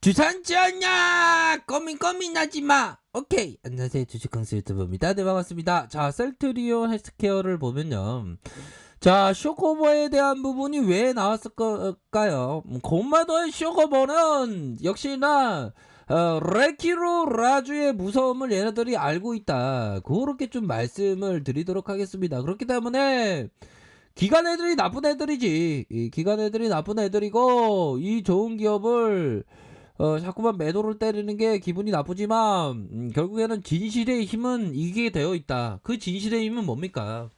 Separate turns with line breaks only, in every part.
주산지었냐 고민하지마. 오케이, 안녕하세요, 주식강수 유튜브입니다. 네, 반갑습니다. 자, 셀트리온 헬스케어를 보면요, 자, 쇼커버에 대한 부분이 왜 나왔을까요? 곰마더의 쇼커버는 역시나 레키로 라주의 무서움을 얘네들이 알고 있다, 그렇게 좀 말씀을 드리도록 하겠습니다. 그렇기 때문에 기관 애들이 나쁜 애들이지. 이 기관 애들이 나쁜 애들이고, 이 좋은 기업을 자꾸만 매도를 때리는 게 기분이 나쁘지만, 결국에는 진실의 힘은 이게 되어 있다. 그 진실의 힘은 뭡니까?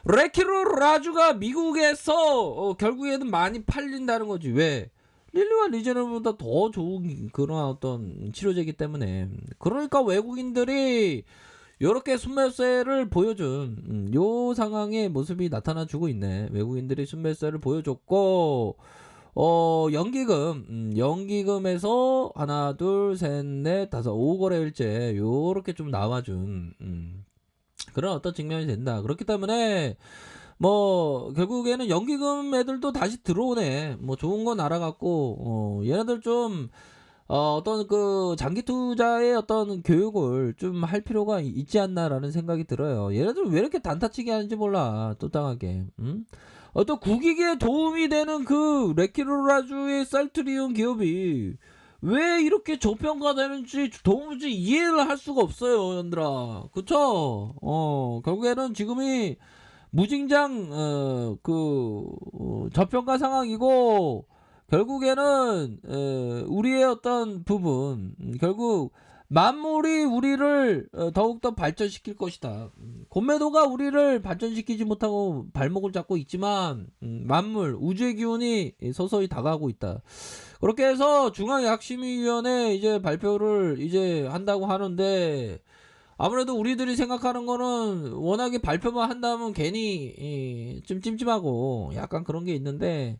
레키로 라주가 미국에서 결국에는 많이 팔린다는 거지. 왜? 릴리와 리제널보다 더 좋은 그런 어떤 치료제이기 때문에. 그러니까 외국인들이 요렇게 순매수세를 보여준 요 상황의 모습이 나타나주고 있네. 외국인들이 순매수세를 보여줬고, 연기금에서 하나, 둘, 셋, 넷, 다섯, 5거래일째 요렇게 좀 나와준 그런 어떤 측면이 된다. 그렇기 때문에 뭐 결국에는 연기금 애들도 다시 들어오네. 뭐 좋은 건 알아갖고, 얘네들 좀 어떤 그 장기 투자의 어떤 교육을 좀 할 필요가 있지 않나라는 생각이 들어요. 얘네들 왜 이렇게 단타치기 하는지 몰라. 또땅하게. 어떤 국익에 도움이 되는 그 레키로라주의 쌀트리온 기업이 왜 이렇게 저평가되는지 도무지 이해를 할 수가 없어요, 연들아. 그쵸? 결국에는 지금이 무진장 저평가 상황이고, 결국에는 우리의 어떤 부분, 결국 만물이 우리를 더욱더 발전시킬 것이다. 곤매도가 우리를 발전시키지 못하고 발목을 잡고 있지만, 만물 우주의 기운이 서서히 다가오고 있다. 그렇게 해서 중앙약심위원회 이제 발표를 이제 한다고 하는데, 아무래도 우리들이 생각하는 거는 워낙에 발표만 한다면 괜히 좀 찜찜하고 약간 그런 게 있는데,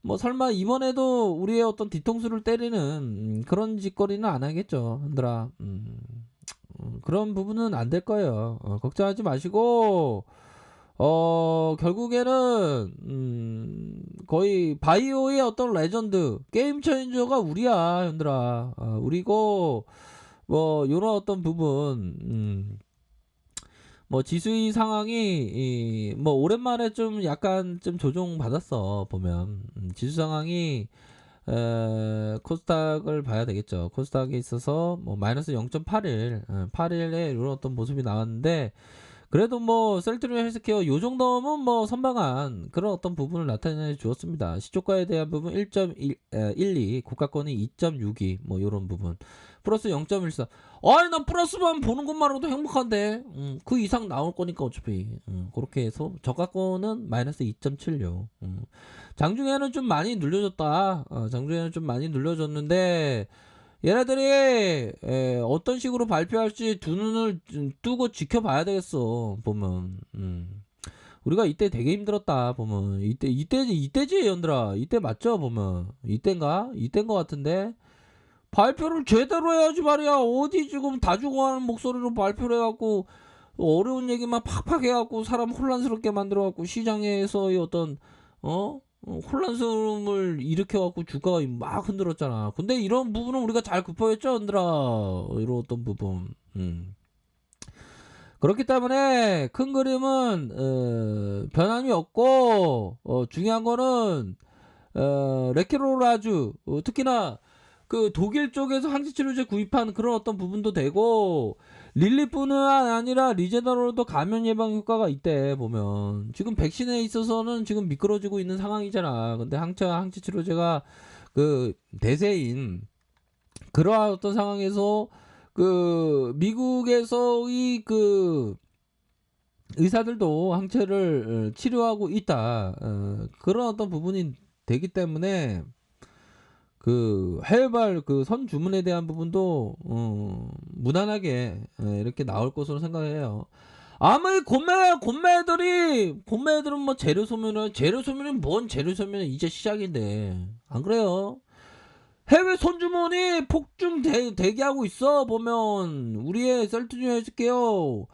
뭐 설마 이번에도 우리의 어떤 뒤통수를 때리는 그런 짓거리는 안 하겠죠, 흔들아. 그런 부분은 안 될 거예요. 걱정하지 마시고, 결국에는 거의 바이오의 어떤 레전드 게임 체인저가 우리야, 흔들아. 우리고, 뭐 요런 어떤 부분, 뭐 지수의 상황이 뭐 오랜만에 좀 약간 좀 조정 받았어 보면. 지수 상황이 코스닥을 봐야 되겠죠. 코스닥에 있어서 뭐 마이너스 0.81, 8일에 이런 어떤 모습이 나왔는데, 그래도 뭐 셀트리온 헬스케어 요 정도면 뭐 선방한 그런 어떤 부분을 나타내 주었습니다. 시초가에 대한 부분 1.12, 고가권이 2.62, 뭐 요런 부분 플러스 0.14. 아니 난 플러스만 보는 것만으로도 행복한데, 그 이상 나올 거니까 어차피. 그렇게 해서 저가권은 마이너스 2.76. 장중에는 좀 많이 눌려졌다. 장중에는 좀 많이 눌려졌는데, 얘네들이 어떤 식으로 발표할지 두 눈을 뜨고 지켜봐야 되겠어 보면. 우리가 이때 되게 힘들었다 보면. 이때지 연들아. 이때 맞죠 보면. 이때인 것 같은데, 발표를 제대로 해야지 말이야. 어디 지금 다 죽어가는 목소리로 발표를 해갖고 어려운 얘기만 팍팍 해갖고 사람 혼란스럽게 만들어갖고 시장에서의 어떤 혼란스러움을 일으켜갖고 주가가 막 흔들었잖아. 근데 이런 부분은 우리가 잘 짚어냈죠, 흔들아. 이런 어떤 부분. 그렇기 때문에 큰 그림은 변함이 없고, 중요한 거는 레키로라주, 특히나 그 독일 쪽에서 항체치료제 구입한 그런 어떤 부분도 되고, 릴리뿐 아니라 리제너럴도 감염 예방 효과가 있대 보면. 지금 백신에 있어서는 지금 미끄러지고 있는 상황이잖아. 근데 항체치료제가 그 대세인 그러한 어떤 상황에서 그 미국에서의 그 의사들도 항체를 치료하고 있다. 그런 어떤 부분이 되기 때문에 그 해외발 그 선 주문에 대한 부분도 무난하게 이렇게 나올 것으로 생각해요. 아무리 곤매들은 뭐 재료 소멸이 뭔 재료 소멸은 이제 시작인데 안 그래요? 해외 손주문이 폭증 대기하고 있어 보면. 우리의 셀트리온 헬스케어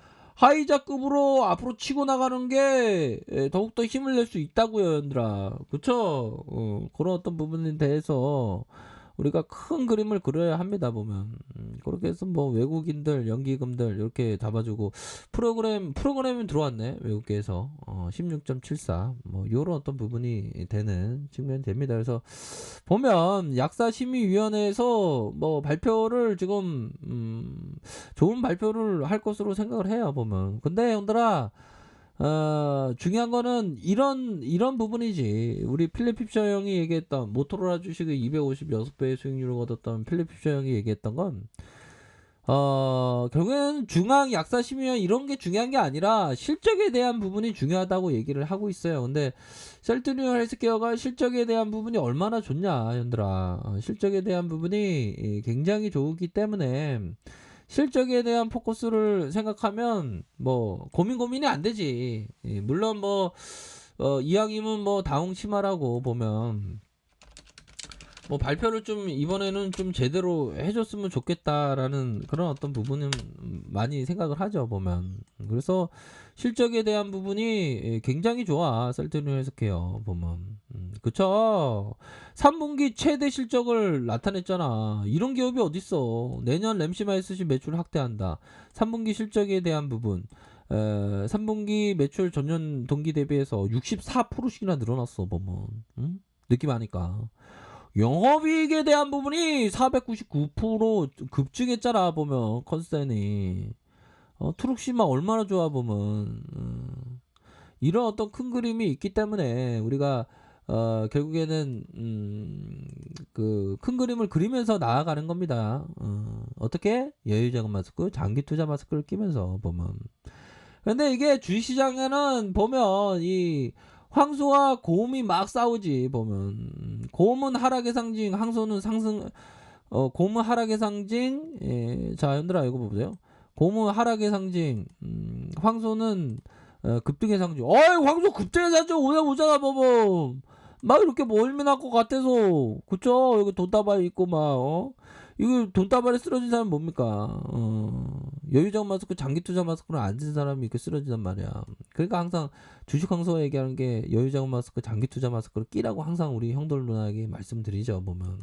하이자급으로 앞으로 치고 나가는 게 더욱더 힘을 낼 수 있다고요, 얘들아. 그쵸? 그런 어떤 부분에 대해서 우리가 큰 그림을 그려야 합니다 보면. 그렇게 해서 뭐 외국인들 연기금들 이렇게 잡아주고 프로그램이 들어왔네 외국계에서 16.74 뭐 요런 어떤 부분이 되는 측면이 됩니다. 그래서 보면 약사심의위원회에서 뭐 발표를 지금 좋은 발표를 할 것으로 생각을 해요 보면. 근데 형들아 중요한 거는 이런 부분이지. 우리 필립 핍셔 형이 얘기했던 모토로라 주식의 256배의 수익률을 얻었던 필립 핍셔 형이 얘기했던 건 결국에는 중앙 약사심의원 이런 게 중요한 게 아니라 실적에 대한 부분이 중요하다고 얘기를 하고 있어요. 근데 셀트리온 헬스케어가 실적에 대한 부분이 얼마나 좋냐, 현들아. 실적에 대한 부분이 굉장히 좋기 때문에 실적에 대한 포커스를 생각하면 뭐 고민이 안 되지. 물론 뭐 이왕이면 뭐 다홍 치마라고 보면 뭐 발표를 좀 이번에는 좀 제대로 해줬으면 좋겠다라는 그런 어떤 부분은 많이 생각을 하죠 보면. 그래서 실적에 대한 부분이 굉장히 좋아 셀트리온 헬스케어 보면. 그쵸. 3분기 최대 실적을 나타냈잖아. 이런 기업이 어딨어. 내년 램시마이스시 매출 확대한다. 3분기 실적에 대한 부분 3분기 매출 전년 동기 대비해서 64%씩이나 늘어났어 보면. 느낌 아니까. 영업이익에 대한 부분이 499% 급증했잖아 보면 컨센이. 트룩시마 얼마나 좋아 보면. 이런 어떤 큰 그림이 있기 때문에 우리가 결국에는 그 큰 그림을 그리면서 나아가는 겁니다. 어떻게? 여유자금 마스크, 장기 투자 마스크를 끼면서 보면. 근데 이게 주식시장에는 보면 이 황소와 고음이 막 싸우지 보면. 고음은 하락의 상징, 황소는 상승. 고음은 하락의 상징. 자, 현들아 이거 보세요. 고음은 하락의 상징. 황소는 급등의 상징. 어이, 황소 급등의 상징 오잖아 보면. 막 이렇게 멀미 날 것 같아서. 그쵸? 여기 돈다발 있고 막 이거 돈다발에 쓰러진 사람 뭡니까? 여유자금 마스크, 장기 투자 마스크는 안 쓴 사람이 이렇게 쓰러진단 말이야. 그러니까 항상 주식 황소가 얘기하는 게 여유자금 마스크, 장기 투자 마스크를 끼라고 항상 우리 형들 누나에게 말씀드리죠 보면.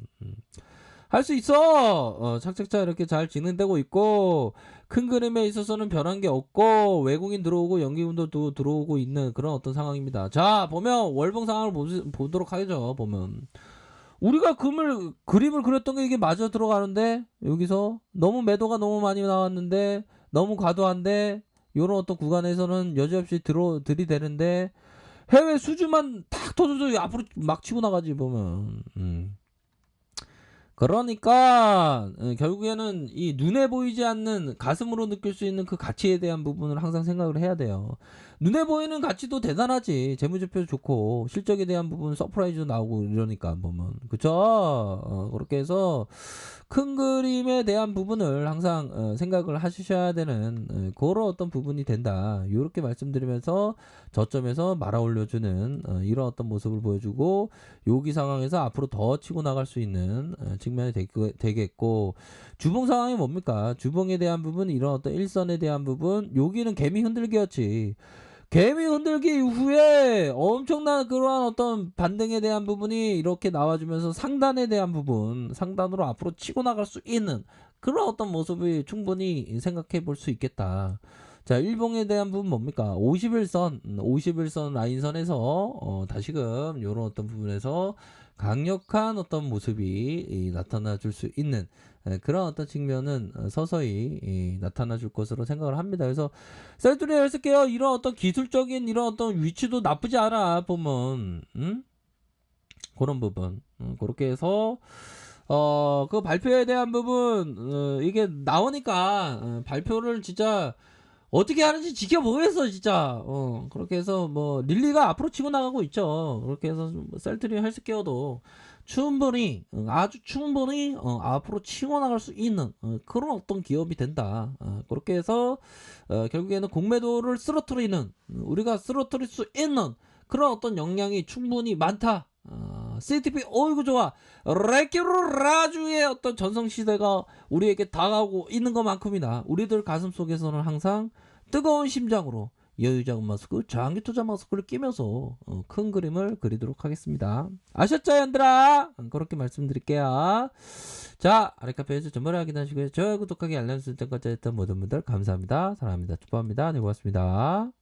할 수 있어. 착착착 이렇게 잘 진행되고 있고 큰 그림에 있어서는 변한 게 없고 외국인 들어오고 연기금도 들어오고 있는 그런 어떤 상황입니다. 자 보면 월봉 상황을 보도록 하죠 보면. 우리가 그림을 그렸던 게 이게 맞아 들어가는데 여기서 너무 매도가 너무 많이 나왔는데 너무 과도한데 요런 어떤 구간에서는 여지없이 들이대는데 해외 수주만 탁 터져서 앞으로 막 치고 나가지 보면. 그러니까 결국에는 이 눈에 보이지 않는 가슴으로 느낄 수 있는 그 가치에 대한 부분을 항상 생각을 해야 돼요. 눈에 보이는 가치도 대단하지. 재무제표 좋고 실적에 대한 부분 서프라이즈도 나오고 이러니까 보면. 그쵸? 그렇게 해서 큰 그림에 대한 부분을 항상 생각을 하셔야 되는 그런 어떤 부분이 된다. 이렇게 말씀드리면서 저점에서 말아 올려주는 이런 어떤 모습을 보여주고 여기 상황에서 앞으로 더 치고 나갈 수 있는 측면이 되겠고 주봉 상황이 뭡니까? 주봉에 대한 부분 이런 어떤 일선에 대한 부분 여기는 개미 흔들기였지. 개미 흔들기 이후에 엄청난 그러한 어떤 반등에 대한 부분이 이렇게 나와주면서 상단에 대한 부분 상단으로 앞으로 치고 나갈 수 있는 그런 어떤 모습이 충분히 생각해 볼 수 있겠다. 자, 일봉에 대한 부분 뭡니까? 51선 라인선에서 다시금 이런 어떤 부분에서 강력한 어떤 모습이 나타나 줄 수 있는 그런 어떤 측면은 서서히 나타나 줄 것으로 생각을 합니다. 그래서 셀트리온 헬스케어 이런 어떤 기술적인 이런 어떤 위치도 나쁘지 않아 보면 그런 부분 그렇게 해서 그 발표에 대한 부분 이게 나오니까 발표를 진짜 어떻게 하는지 지켜보겠어 진짜. 그렇게 해서 뭐 릴리가 앞으로 치고 나가고 있죠. 그렇게 해서 셀트리온 헬스케어도 충분히 아주 충분히 앞으로 치고 나갈 수 있는 그런 어떤 기업이 된다. 그렇게 해서 결국에는 공매도를 쓰러뜨리는 우리가 쓰러뜨릴 수 있는 그런 어떤 역량이 충분히 많다. CTP 어이구 좋아. 레키로라주의 어떤 전성시대가 우리에게 다가오고 있는 것만큼이나 우리들 가슴 속에서는 항상 뜨거운 심장으로 여유자금 마스크, 장기 투자 마스크를 끼면서 큰 그림을 그리도록 하겠습니다. 아셨죠, 얘들아? 그렇게 말씀드릴게요. 자, 아래카페에서 전문을 확인하시고요. 좋아요, 구독하기, 알람 설정까지 했던 모든 분들 감사합니다. 사랑합니다. 축복합니다. 네, 고맙습니다.